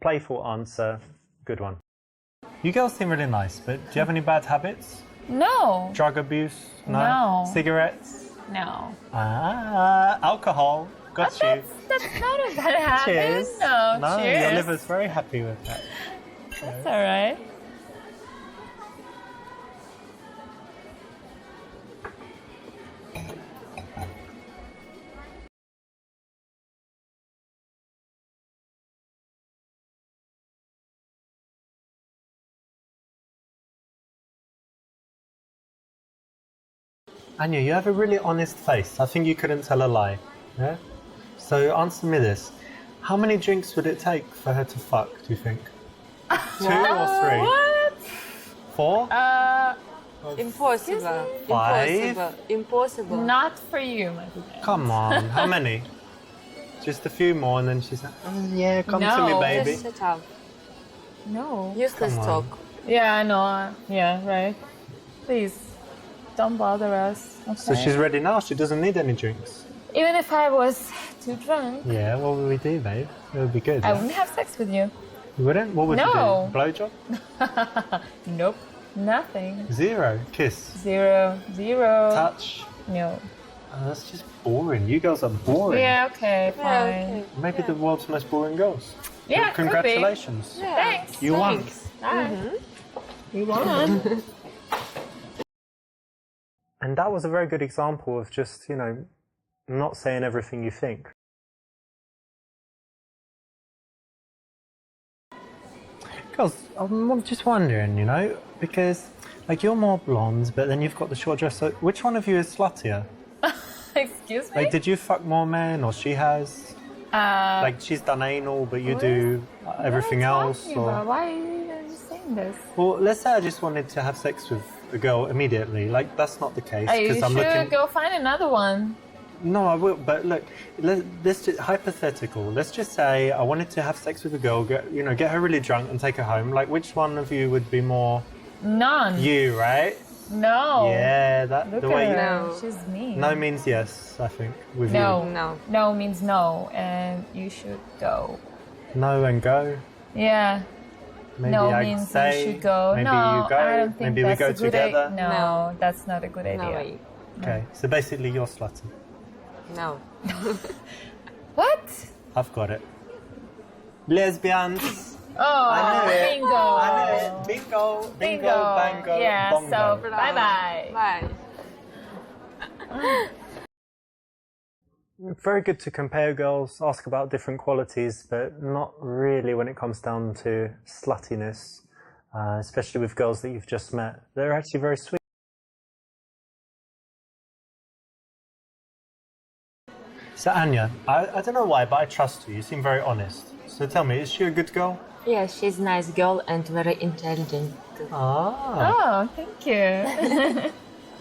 playful answer. Good one. You girls seem really nice, but do you have any bad habits? No. Drug abuse? No. Cigarettes? No. Alcohol? Got you. That's not a bad habit. Cheers. No, cheers. Your liver's very happy with that. That's all right. Anya, you have a really honest face. I think you couldn't tell a lie. Yeah? So answer me this. How many drinks would it take for her to fuck, do you think? 2 or 3? What? 4? Impossible. 5? Impossible. Not for you, my friend. Come on, how many? Just a few more and then she's like, oh, yeah, come to me, No. baby. Just shut up. No. Useless Come talk. on. Yeah, I know. Yeah, right. Please, don't bother us. Okay? So she's ready now, she doesn't need any drinks. Even if I was too drunk, Yeah, what would we do, babe? It would be good. I yeah? wouldn't have sex with you. You wouldn't? What would No. you do? Blowjob? Nope. Nothing. 0. Kiss. 0. 0. Touch. No. Oh, that's just boring. You girls are boring. Yeah, okay, fine. Yeah, okay. Maybe the world's most boring girls. Yeah, could be. Congratulations. Yeah. Thanks. You won. Bye. You won. And that was a very good example of just, you know, not saying everything you think. Girls, I'm just wondering, you know, because like you're more blonde, but then you've got the short dress. So which one of you is sluttier? Excuse me? Like, did you fuck more men, or she has? Like, she's done anal, but you do everything else, or? Why are you saying this? Well, let's say I just wanted to have sex with a girl immediately. Like, that's not the case You I'm should looking. go find another one. No, I will. But look, let's just hypothetical. Let's just say I wanted to have sex with a girl, get her really drunk and take her home. Like, which one of you would be more None. you, right? No. Yeah, that Look the at way. her. No. She's mean. No means yes. I think with No. No. No means no, and you should go. you. No and go. Yeah. Maybe no I means stay, you should go. maybe no, you go, I don't think maybe we that's go a good together. No, No. that's not a good idea. No way. Okay, so basically you're slutty. No. What? I've got it. Lesbians. Oh, I knew it. bingo. I knew it. Bingo, bingo, bango, Yeah, bongo. so bye-bye. Bye. Very good to compare girls, ask about different qualities, but not really when it comes down to sluttiness, especially with girls that you've just met. They're actually very sweet. So Anya, I don't know why, but I trust you. You seem very honest. So tell me, is she a good girl? Yeah, she's a nice girl and very intelligent. Ah, Oh, thank you.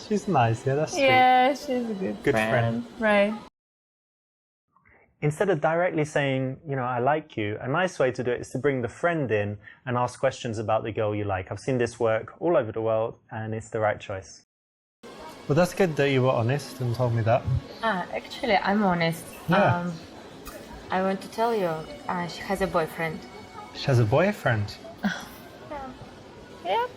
she's nice. Yeah, that's sweet. Yeah, she's a good friend. Right. Instead of directly saying, you know, I like you, a nice way to do it is to bring the friend in and ask questions about the girl you like. I've seen this work all over the world, and it's the right choice. Well, that's good that you were honest and told me that. Actually, I'm honest. Yeah. I want to tell you, she has a boyfriend. She has a boyfriend. Yep.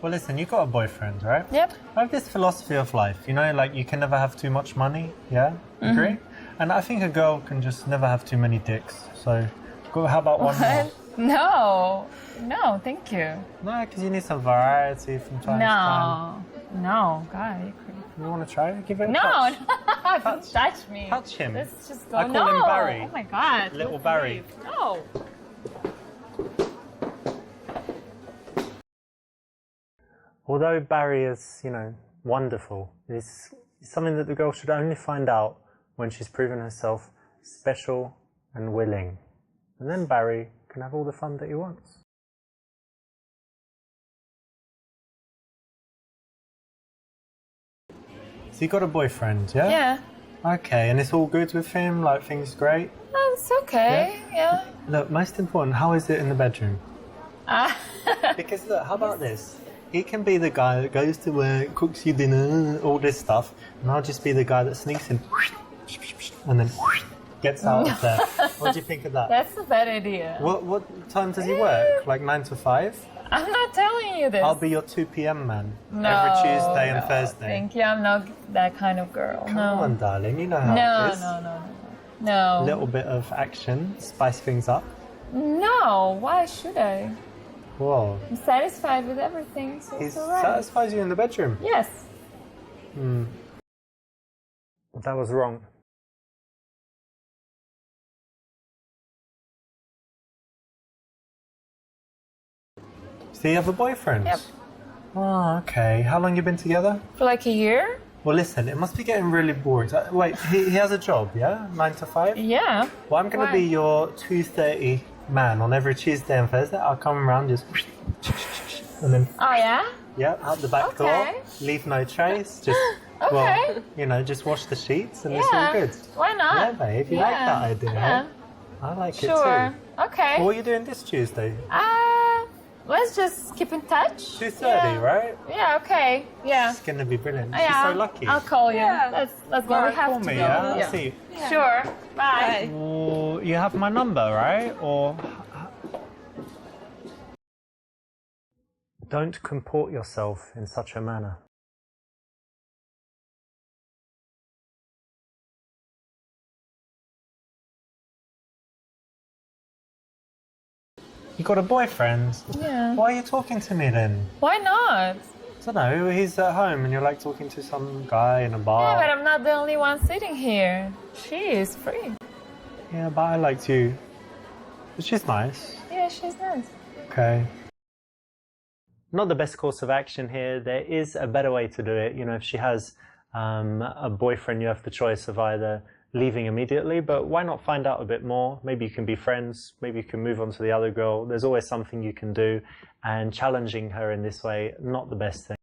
Well, listen, you got a boyfriend, right? Yep. I have this philosophy of life, you know, like you can never have too much money, yeah? Agree? And I think a girl can just never have too many dicks. So, how about one more? No, thank you. No, because you need some variety from time to time. No, God, you're crazy. You want to try it? Give it a No, touch. don't touch me. Touch him. Let's just go. I call him Barry. Oh my God. Little let's Barry. leave. No. Although Barry is, you know, wonderful, it's something that the girl should only find out when she's proven herself special and willing. And then Barry can have all the fun that he wants. So you got a boyfriend, yeah? Yeah. Okay, and it's all good with him? Like, things great? Oh, it's okay. Yeah. Look, most important, how is it in the bedroom? Ah. Because look, how about this? He can be the guy that goes to work, cooks you dinner, all this stuff, and I'll just be the guy that sneaks in and then gets out of there. What do you think of that? That's a bad idea. What time does he work? Like 9 to 5? I'm not telling you this. I'll be your 2 p.m. man. No, every Tuesday and no, Thursday. Thank you. I'm not that kind of girl. Come no. on, darling. You know how it is. No. A little bit of action, spice things up. No. Why should I? Whoa. I'm satisfied with everything, so He it's alright. satisfies you in the bedroom. Yes. That was wrong. So you have a boyfriend? Yep. Oh, okay. How long you been together? For like a year? Well, listen, it must be getting really boring. Wait, he has a job, yeah? 9 to 5? Yeah. Well, I'm going to Why? be your 2:30 man on every Tuesday and Thursday. I'll come around just... And then, Oh yeah? yeah, out the back door. Okay. Leave no trace. Just, Okay. well, you know, just wash the sheets and it's all Yeah. good. Why not? Yeah, babe, you like that idea, Yeah. eh? I like Sure. it too. Okay. What are you doing this Tuesday? Let's just keep in touch. 2:30, Yeah. right? Yeah. Okay. Yeah. It's gonna be brilliant. Yeah. She's so lucky. I'll call you. Yeah. Let's go. Alright, We have call to me, go. yeah? I'll see you. Sure. Bye. Well, you have my number, right? Or don't comport yourself in such a manner. You got a boyfriend? Yeah. Why are you talking to me then? Why not? I don't know, he's at home and you're like talking to some guy in a bar. Yeah, but I'm not the only one sitting here. She is free. Yeah, but I liked you. But she's nice. Yeah, she's nice. Okay. Not the best course of action here. There is a better way to do it. You know, if she has a boyfriend, you have the choice of either leaving immediately, but why not find out a bit more? Maybe you can be friends. Maybe you can move on to the other girl. There's always something you can do, and challenging her in this way, not the best thing.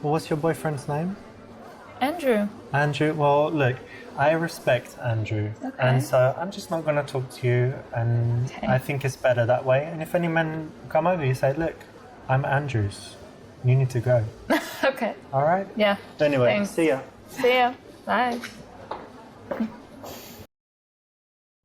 Well, what's your boyfriend's name? Andrew. Andrew, well, look, I respect Andrew. Okay. And so I'm just not going to talk to you. And Okay. I think it's better that way. And if any men come over, you say, look, I'm Andrew's. You need to go. Okay. All right? Yeah. Anyway, Thanks. see ya. See ya. Bye.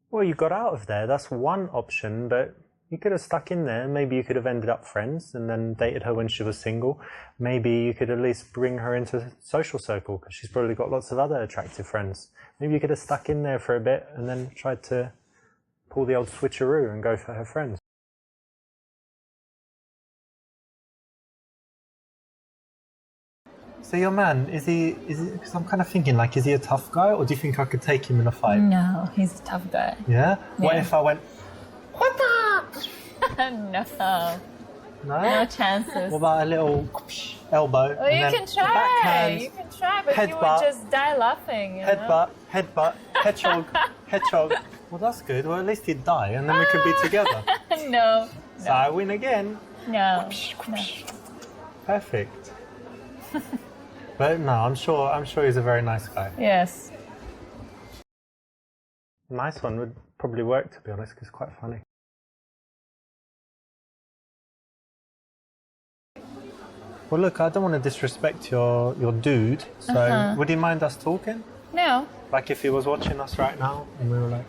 Well, you got out of there. That's one option, but you could have stuck in there. Maybe you could have ended up friends and then dated her when she was single. Maybe you could at least bring her into the social circle because she's probably got lots of other attractive friends. Maybe you could have stuck in there for a bit and then tried to pull the old switcheroo and go for her friends. So your man, is he, because I'm kind of thinking, like, is he a tough guy or do you think I could take him in a fight? No, he's a tough guy. Yeah? What Yeah. if I went, what up? No. No? No chances. What about a little elbow? Well, and you then can the try. backhand, You can try, but you headbutt, would just die laughing. You know? headbutt, hedgehog. Well, that's good. Well, at least he'd die and then we could be together. No. So I win again. No. Perfect. But no, I'm sure he's a very nice guy. Yes. Nice one would probably work, to be honest, because it's quite funny. Well, look, I don't want to disrespect your dude, so would he mind us talking? No. Like if he was watching us right now and we were like,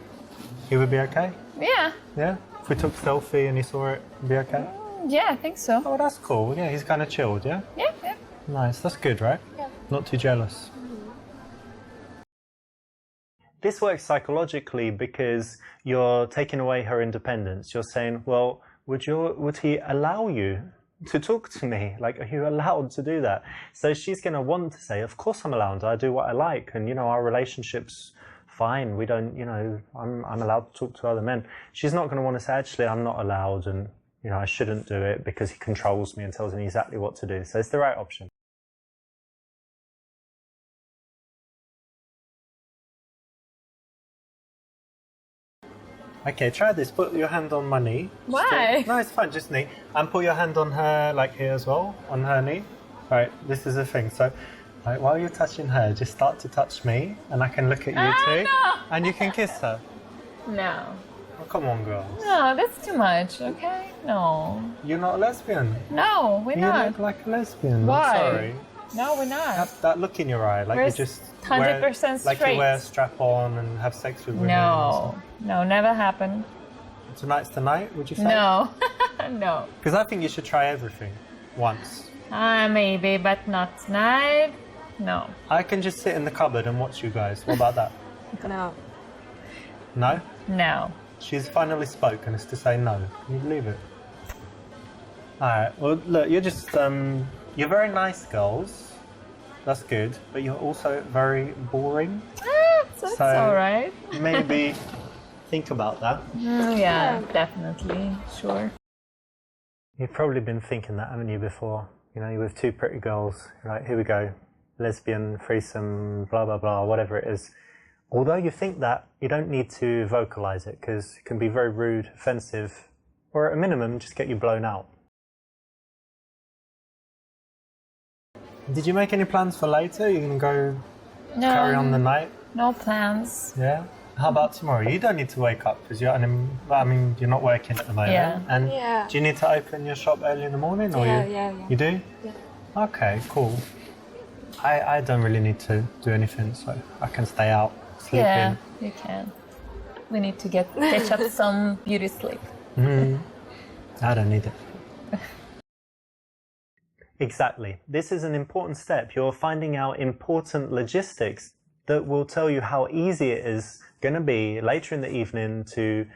he would be okay? Yeah. Yeah? If we took a selfie and he saw it, it'd be okay? Yeah, I think so. Oh, that's cool. Yeah, he's kind of chilled, yeah? Yeah, yeah. Nice, that's good, right? Yeah. Not too jealous. This works psychologically because you're taking away her independence. You're saying, well, would he allow you to talk to me? Like, are you allowed to do that? So she's going to want to say, of course I'm allowed. I do what I like. And, our relationship's fine. We don't, I'm allowed to talk to other men. She's not going to want to say, actually, I'm not allowed. And, I shouldn't do it because he controls me and tells me exactly what to do. So it's the right option. Okay, try this. Put your hand on my knee. Why? No, it's fine, just knee. And put your hand on her, like here as well, on her knee. Right, this is the thing. So, while you're touching her, just start to touch me, and I can look at you too. No. And you can kiss her. No. Oh, come on, girls. No, that's too much, okay? No. You're not a lesbian. No, we're You not. look like a lesbian. Why? I'm sorry. No, we're not. Have that look in your eye, like We're you just 100% like you straight. wear a strap on and have sex with women. No. No, never happened. Tonight's the night, would you say? No. No. Because I think you should try everything once. Maybe, but not tonight. No. I can just sit in the cupboard and watch you guys. What about that? No. No? No. She's finally spoken as to say no. Can you believe it? Alright, well look, you're just, you're very nice girls. That's good. But you're also very boring. That's So- alright. Maybe think about that. Yeah, definitely. Sure. You've probably been thinking that, haven't you, before? You're with two pretty girls. You're like, here we go. Lesbian, threesome, blah, blah, blah, whatever it is. Although you think that, you don't need to vocalize it because it can be very rude, offensive, or at a minimum, just get you blown out. Did you make any plans for later? You're going to go No. carry on the night? No plans. Yeah? How about tomorrow? You don't need to wake up because you're not working at the moment. Yeah. And Yeah. do you need to open your shop early in the morning? Or Yeah. You do? Yeah. Okay, cool. I don't really need to do anything, so I can stay out, sleep Yeah, in. you can. We need to catch up some beauty sleep. I don't need it. Exactly. This is an important step. You're finding out important logistics that will tell you how easy it is going to be later in the evening to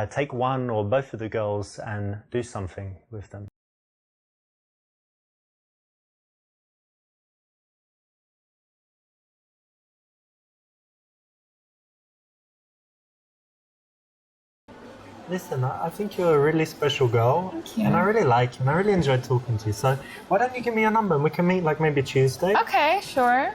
take one or both of the girls and do something with them. Listen, I think you're a really special girl. Thank you. And I really like you and I really enjoyed talking to you. So why don't you give me your number and we can meet like maybe Tuesday? Okay, sure.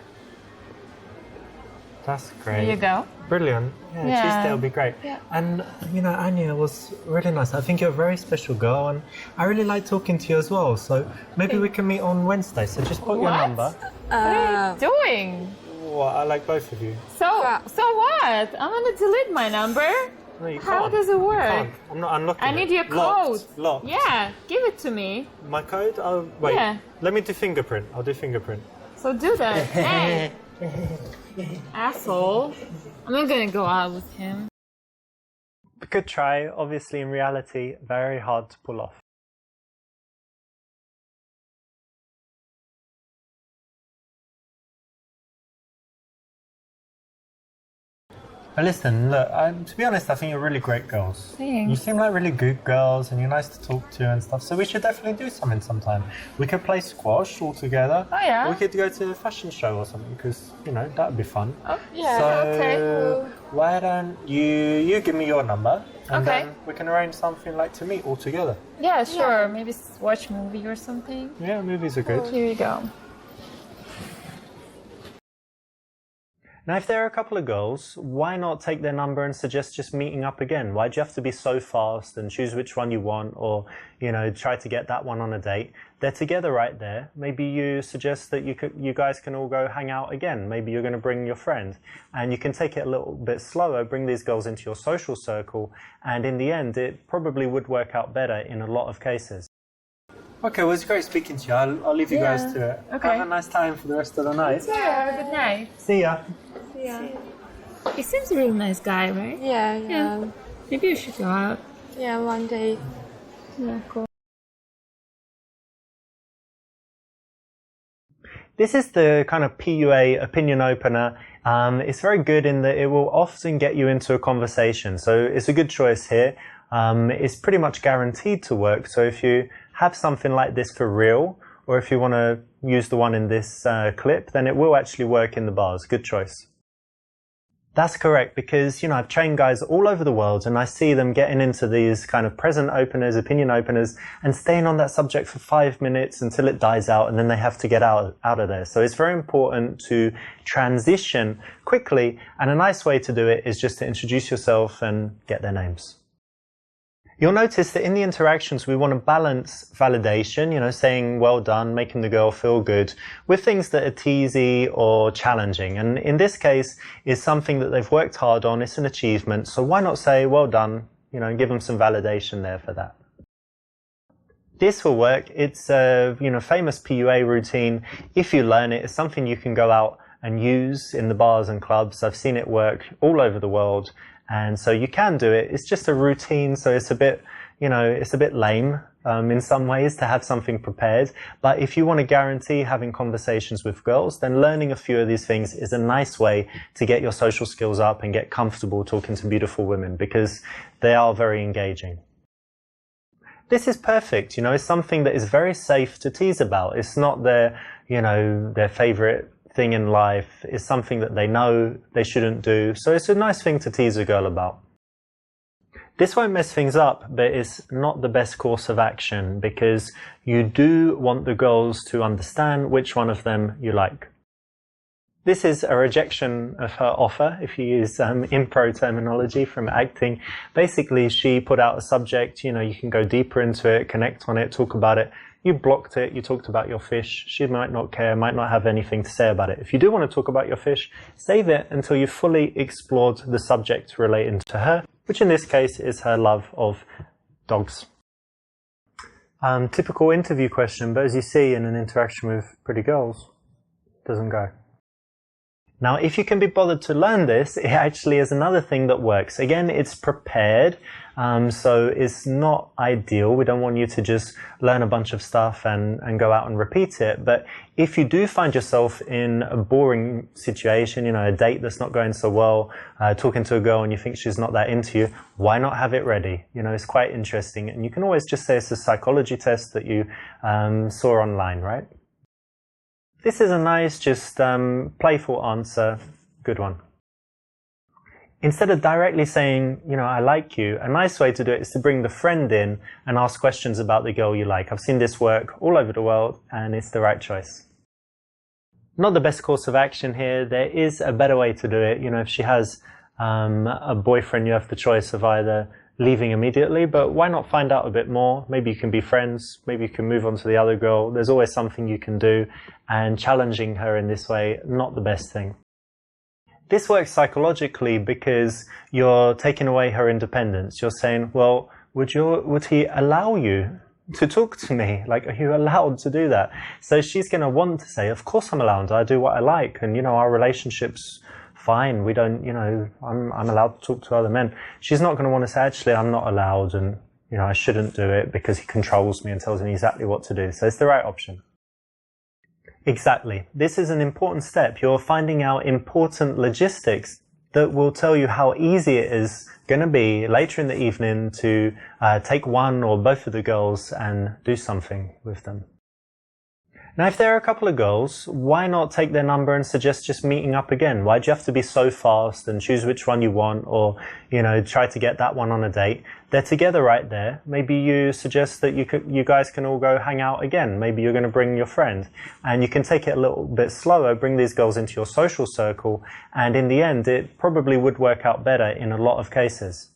That's great. There you go. Brilliant. Yeah, Yeah. Tuesday will be great. Yeah. And, Anya was really nice. I think you're a very special girl and I really like talking to you as well. So maybe we can meet on Wednesday. So just put your What? number. What are you doing? What, I like both of you. So what? I'm gonna delete my number. No, you How can't. does it work? You can't. I'm not unlocking I it. need your code. Locked. Yeah, give it to me. My code? Oh, wait. Yeah. Let me do fingerprint. I'll do fingerprint. So do that. Hey, asshole. I'm not gonna go out with him. Good try. Obviously, in reality, very hard to pull off. But listen, look, to be honest, I think you're really great girls. Thanks. You seem like really good girls and you're nice to talk to and stuff, so we should definitely do something sometime. We could play squash all together. Oh, yeah? We could go to a fashion show or something, because, you know, that would be fun. Oh, yeah, So, okay. why don't you give me your number, and Okay. then we can arrange something like to meet all together. Yeah, sure. Maybe watch a movie or something. Yeah, movies are good. Here you go. Now, if there are a couple of girls, why not take their number and suggest just meeting up again? Why do you have to be so fast and choose which one you want, or, you know, try to get that one on a date? They're together right there. Maybe you suggest that you guys can all go hang out again. Maybe you're going to bring your friend, and you can take it a little bit slower, bring these girls into your social circle, and in the end, it probably would work out better in a lot of cases. Okay, well, it's great speaking to you. I'll leave you guys to it. Okay. Have a nice time for the rest of the night. Yeah, have a good night. See ya. Yeah. He seems a really nice guy, right? Yeah. Maybe we should go out. Yeah, one day. Yeah, cool. This is the kind of PUA opinion opener. It's very good in that it will often get you into a conversation. So it's a good choice here. It's pretty much guaranteed to work. So if you have something like this for real, or if you want to use the one in this clip, then it will actually work in the bars. Good choice. That's correct, because, you know, I've trained guys all over the world and I see them getting into these kind of present openers, opinion openers, and staying on that subject for 5 minutes until it dies out, and then they have to get out of there. So it's very important to transition quickly, and a nice way to do it is just to introduce yourself and get their names. You'll notice that in the interactions, we want to balance validation, you know, saying well done, making the girl feel good, with things that are teasy or challenging. And in this case, it's something that they've worked hard on, it's an achievement. So why not say well done, you know, and give them some validation there for that. This will work. It's a, you know, famous PUA routine. If you learn it, it's something you can go out and use in the bars and clubs. I've seen it work all over the world. And so you can do it. It's just a routine, so it's a bit, you know, it's a bit lame in some ways to have something prepared. But if you want to guarantee having conversations with girls, then learning a few of these things is a nice way to get your social skills up and get comfortable talking to beautiful women, because they are very engaging. This is perfect, you know, it's something that is very safe to tease about. It's not their, you know, their favorite thing in life. Is something that they know they shouldn't do, so it's a nice thing to tease a girl about. This won't mess things up, but it's not the best course of action, because you do want the girls to understand which one of them you like. This is a rejection of her offer, if you use impro terminology from acting. Basically, she put out a subject, you know, you can go deeper into it, connect on it, talk about it. You blocked it, you talked about your fish. She might not care, might not have anything to say about it. If you do want to talk about your fish, save it until you've fully explored the subject relating to her, which in this case is her love of dogs. Typical interview question, but as you see in an interaction with pretty girls, it doesn't go. Now, if you can be bothered to learn this, it actually is another thing that works. Again, it's prepared, so it's not ideal. We don't want you to just learn a bunch of stuff and go out and repeat it. But if you do find yourself in a boring situation, you know, a date that's not going so well, talking to a girl and you think she's not that into you, why not have it ready? You know, it's quite interesting. And you can always just say it's a psychology test that you saw online, right? This is a nice, just playful answer. Good one. Instead of directly saying, you know, I like you, a nice way to do it is to bring the friend in and ask questions about the girl you like. I've seen this work all over the world, and it's the right choice. Not the best course of action here. There is a better way to do it. You know, if she has a boyfriend, you have the choice of either leaving immediately, but why not find out a bit more? Maybe you can be friends, maybe you can move on to the other girl. There's always something you can do, and challenging her in this way, not the best thing. this works psychologically because you're taking away her independence. You're saying, well, would he allow you to talk to me? Like, are you allowed to do that? So she's going to want to say, of course I'm allowed. I do what I like. And, our relationship's fine. We don't, I'm allowed to talk to other men. She's not going to want to say, actually, I'm not allowed. And, I shouldn't do it because he controls me and tells me exactly what to do. So it's the right option. Exactly. This is an important step. You're finding out important logistics that will tell you how easy it is going to be later in the evening to take one or both of the girls and do something with them. Now, if there are a couple of girls, why not take their number and suggest just meeting up again? Why do you have to be so fast and choose which one you want, or, try to get that one on a date? They're together right there. Maybe you suggest that you guys can all go hang out again. Maybe you're going to bring your friend, and you can take it a little bit slower, bring these girls into your social circle, and in the end, it probably would work out better in a lot of cases.